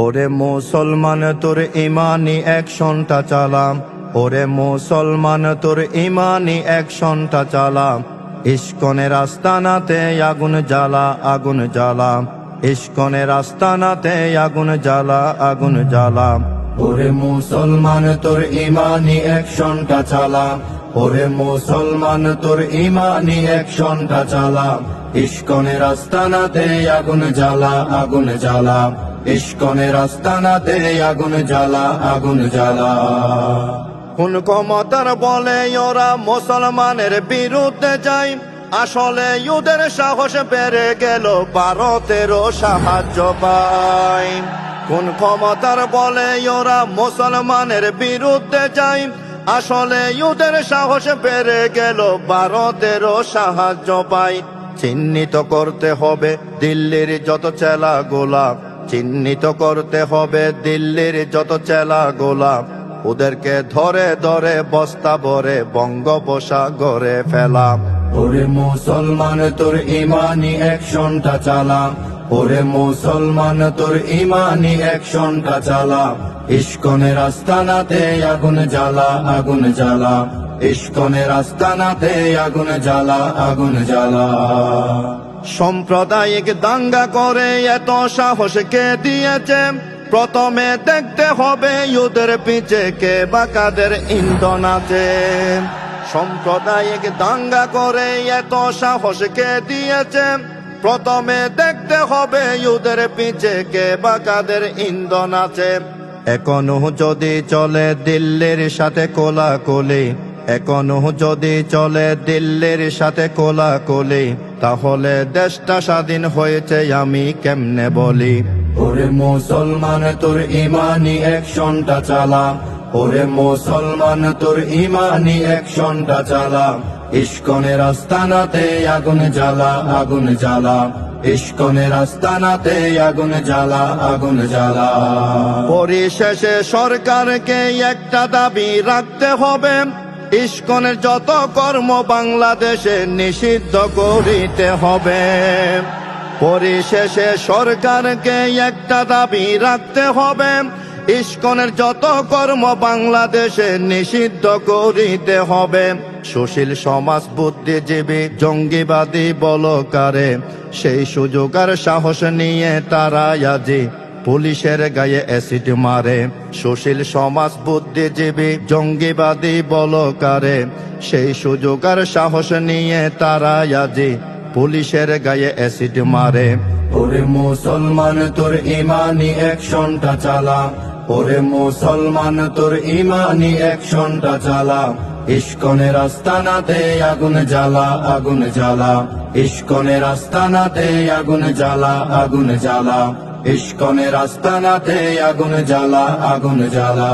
ওরে মুসলমান তোর ইমানি অ্যাকশনটা চালাম, ওরে মুসলমান তোর ইমানি অ্যাকশনটা চালাম। ইস্কনের আস্তানাতে আগুন জ্বালা, আগুন জ্বালা। ইস্কনের আস্তানাতে আগুন জ্বালা, আগুন জ্বালা। ওরে মুসলমান তোর ইমানি অ্যাকশনটা চালা, ওরে মুসলমান তোর ইমানি অ্যাকশনটা চালা। ইস্কনের আস্তানাতে আগুন জ্বালা, আগুন জ্বালা। ইস্কনের আস্তানাতে আগুন জ্বালা, আগুন জ্বালা। কোন ক্ষমতার বলে ওরা মুসলমানের বিরুদ্ধে যায়, আসলে ওদের সাহস বেড়ে গেল, ভারতেরও সাহায্য পায়। কোন ক্ষমতার বলে ওরা মুসলমানের বিরুদ্ধে যায়, আসলে ওদের সাহস বেড়ে গেল, ভারতেরও সাহায্য পায়। চিহ্নিত করতে হবে দিল্লির যত চেলা গোলাপ, চিহ্নিত করতে হবে দিল্লির যত চেলা গোলাপ। ওদেরকে ধরে ধরে বস্তা ভরে বঙ্গোপসাগরে ফেলা। ওরে মুসলমান তোর ইমানি অ্যাকশনটা চালা, ওরে মুসলমান তোর ইমানি অ্যাকশনটা চালা। ইস্কনের আস্তানাতে আগুন জ্বালা, আগুন জ্বালা। ইস্কনের আস্তানাতে আগুন জ্বালা, আগুন জ্বালা। সাম্প্রদায়িক দাঙ্গা করে এত সাহস কে দিয়েছে? প্রথমে দেখতে হবে ওদের পিছে কে বা কাদের ইন্ধন আছে। সাম্প্রদায়িক দাঙ্গা করে এত সাহস কে দিয়েছে? প্রথমে দেখতে হবে ওদের পিছে কে বা কাদের ইন্ধন আছে। এখনো যদি চলে দিল্লির সাথে কোলাকুলি, এখনো যদি চলে দিল্লির সাথে কোলাকুলি, তাহলে দেশটা স্বাধীন হয়েছে আমি কেমনে বলি। ওরে মুসলমান তোর ইমানি অ্যাকশনটা চালা, ওরে মুসলমান তোর ইমানি অ্যাকশনটা চালা। ইস্কনের আস্তানাতে আগুন জ্বালা, আগুন জ্বালা। ইস্কনের আস্তানাতে আগুন জ্বালা, আগুন জ্বালা। পরিশেষে সরকারকে একটা দাবি রাখতে হবে, ইস্কনের যত কর্ম বাংলাদেশে নিষিদ্ধ করিতে হবে। পরিশেষে সরকারকে একটা দাবি রাখতে হবে, ইস্কনের যত কর্ম বাংলাদেশে নিষিদ্ধ করিতে হবে। সুশীল সমাজ বুদ্ধিজীবী জঙ্গিবাদী বলকারে সেই সুযোগ আর সাহস নিয়ে তারা আজি পুলিশের গায়ে অ্যাসিড মারে। সুশীল সমাজ বুদ্ধিজীবী জঙ্গিবাদী বলকারে সেই সুযোগ আর সাহস নিয়ে তারা আজি পুলিশের গায়ে অ্যাসিড মারে। ওরে মুসলমান তোর ইমানি অ্যাকশনটা চালা, ওরে মুসলমান তোর ইমানি অ্যাকশনটা চালা। ইস্কনের আস্তানাতে আগুন জ্বালা, আগুন জ্বালা। ইস্কনের আস্তানাতে আগুন জ্বালা, আগুন জ্বালা। ইস্কনের আস্তানাতে আগুন জ্বালা, আগুন জ্বালা।